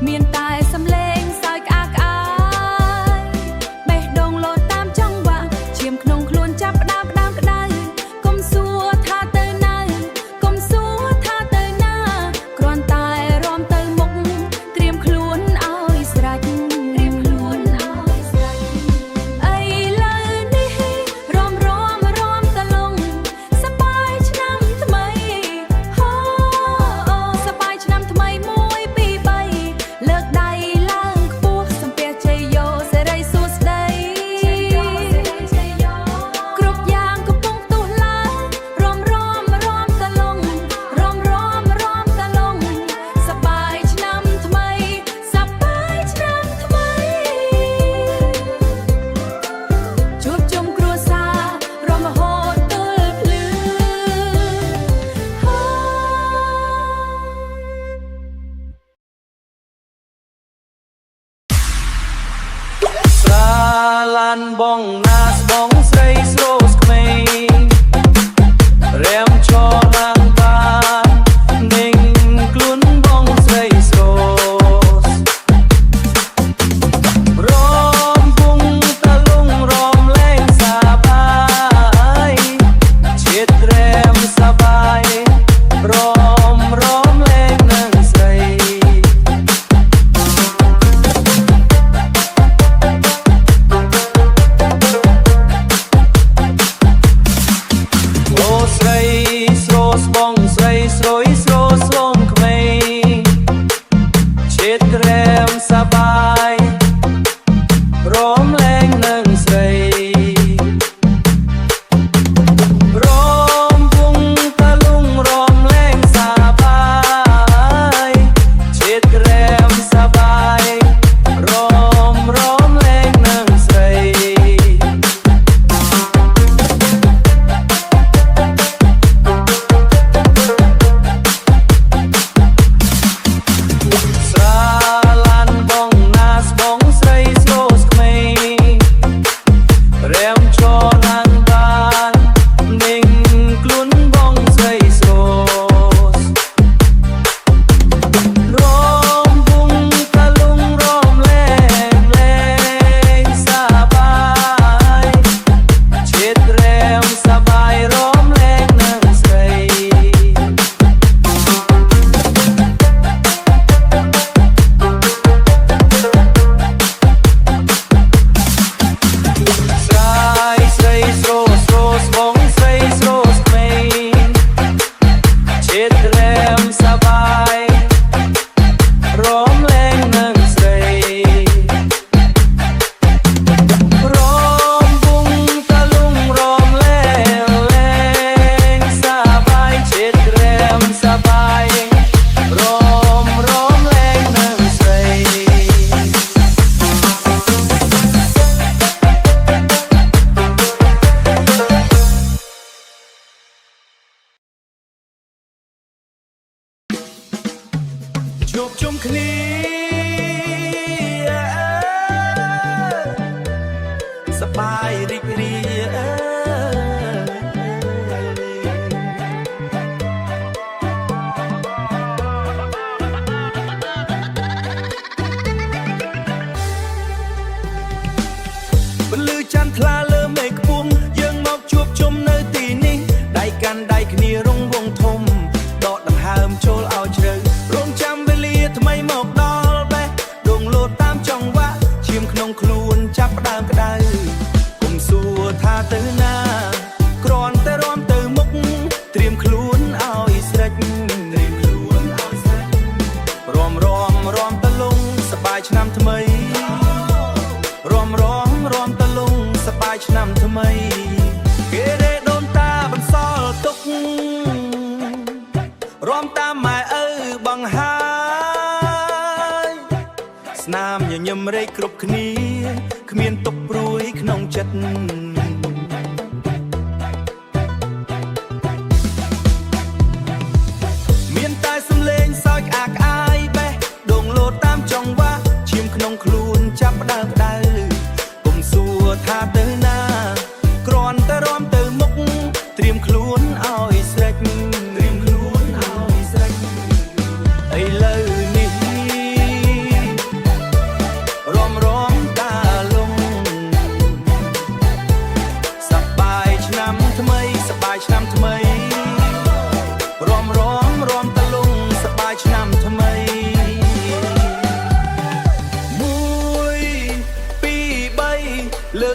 เ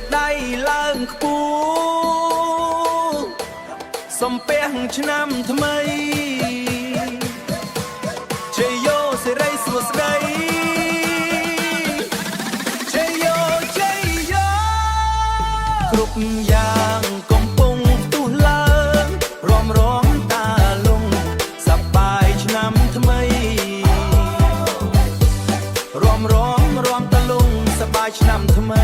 กได้ล้างปูสมเปียงชนำทำไมเชยโยเสไรสวสไดเชยโยเชยโยกรุบยางกงปงตุลางร้อมร้อมตาลงสบายชนำทำไมร้อมร้อมร้อมตาลงสบายชนำทำไม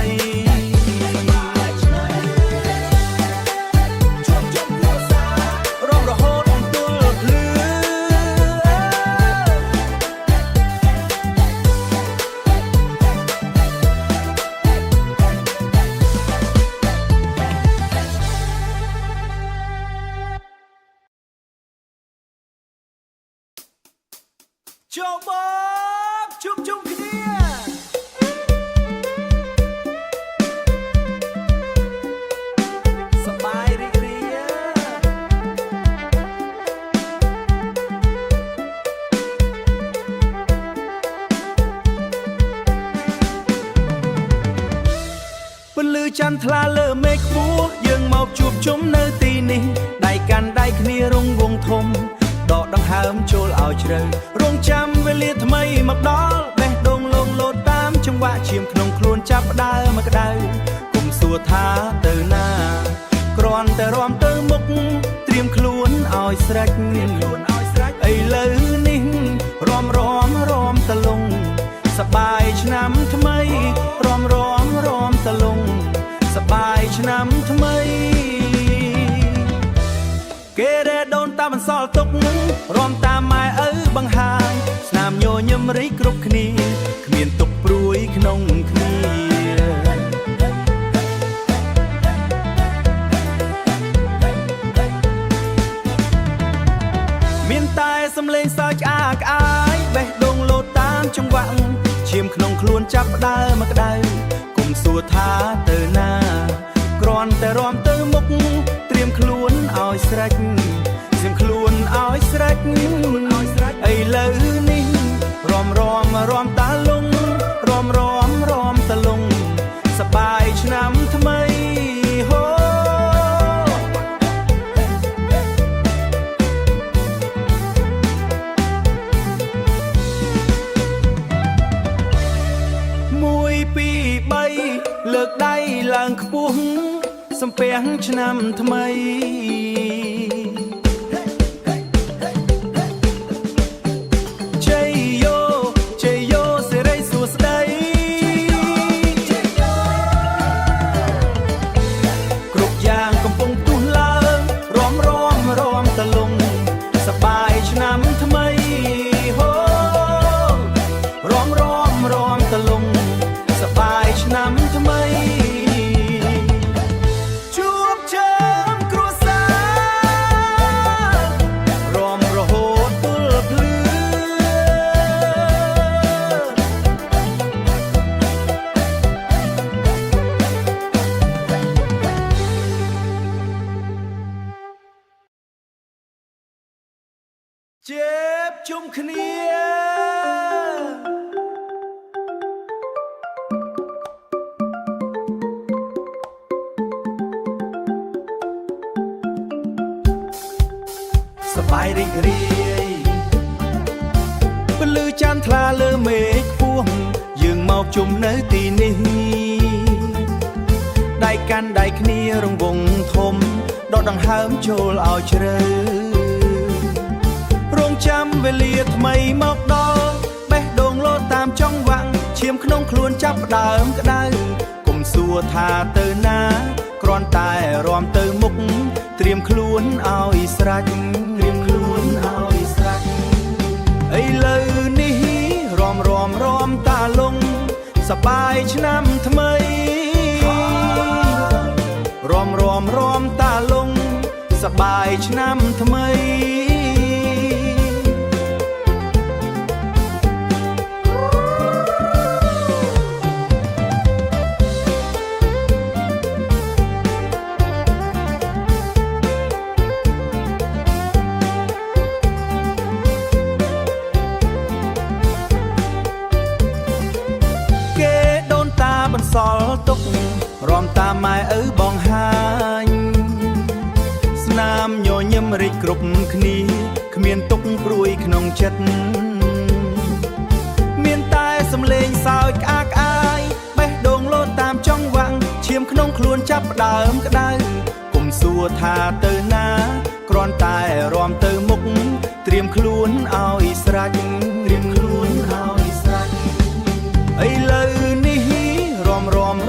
โจบอบชุบชุบគ្នាสบายរីករាយពលឺចន្ទថ្លាលើមេឃខ្ពស់យើងមកជួបជុំនៅទីនេះដៃកាន់ដៃគ្នារងវងធំដកដង្ហើមចូលឲ្យជ្រៅរងចាំវេលាថ្មីមកដល់បេះដូងលងលោតតាមចង្វាក់ឈាមក្នុងខ្លួនចាប់ផ្ដើមមកក្ដៅគុំសួរថាទៅណាគ្រាន់តែរំទៅមុខត្រៀមខ្លួនឲ្យស្រេចឥឡូវនេះរំតលងសបាយឆ្នាំថ្មីរំតលងសបាយឆ្នាំថ្មីគេរែដូនតាមបន្សល់ទុករំតាមម៉ែឪបង្ហាញស្នាមញញឹមរីគ្រប់គ្នាគ្មានទុកព្រួយក្នុងគ្នាមានតែសំឡេងសើចក្អាយបេះដូងលោតតាមចង្វាក់ឈាមក្នុងខ្លួនចាប់ផ្ដើមមកក្ដៅគុំសួរថាទៅណាគ្រាន់តែរំទៅមុខត្រៀមខ្លួនឲ្យស្រេចត្រៀមខ្លួនឲ្យស្រេចឥឡូវនេះរំតាលងរំតលងសបាយឆ្នាំថ្មីហូ1 2 3លើកដៃឡើងខ្ពស់សំពះឆ្នាំថ្មីជ័យយោសេរីសួស្ដីគ្រប់យ៉ាងកំពុងទុះឡើងរំតលងសបាយឆ្នាំថ្មីហូរំតលងសបាយឆ្នាំថ្មីជេបជុំគ្នាសបាយរីករាយពលឺចន្ទថ្លាលើមេឃខ្ពស់យើងមកជុំនៅទីនេះដៃកាន់ដៃគ្នារង្វង់ធំដកដង្ហើមចូលឲ្យជ្រៅចាំវេលាថ្មីមកដល់បេះដូងលោតតាមចង្វាក់ឈាមក្នុងខ្លួនចាប់ផ្ដើមក្ដៅគុំសួរថាទៅណាគ្រាន់តែរំទៅមុខត្រៀមខ្លួនឲ្យស្រេចឥឡូវនេះរំតាលងសបាយឆ្នាំថ្មីរំតាលងសបាយឆ្នាំថ្មីស សល់ទុក រំតាមម៉ែឪបងហាញស្នាមញញឹមរីកគ្រប់គ្នាគ្មានទុកព្រួយក្នុងចិត្តមានតែសំឡេងសើចក្អាកក្អាយបេះដូងលោតតាមចង្វាក់ឈាមក្នុងខ្លួនចាប់ផ្ដើមក្ដៅគុំសួរថាទៅណាគ្រាន់តែរំទៅមុខត្រៀមខ្លួនឲ្យស្រេចត្រៀមខ្លួនឲ្យស្រេចឥឡូវនេះ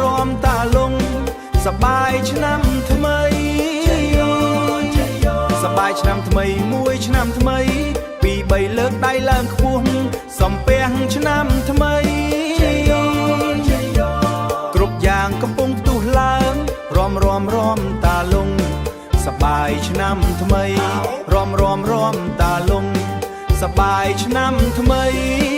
រំតាលងសបាយឆ្នាំថ្មីសបាយឆ្នាំថ្មីមួយឆ្នាំថ្មីពីរបីលើកដៃឡើងខ្ពស់សំពះឆ្នាំថ្មីគ្រប់យ៉ាងកំពុងផ្ទុះឡើងរំតាលងសបាយឆ្នាំថ្មីរំតាលងសបាយឆ្នាំថ្មី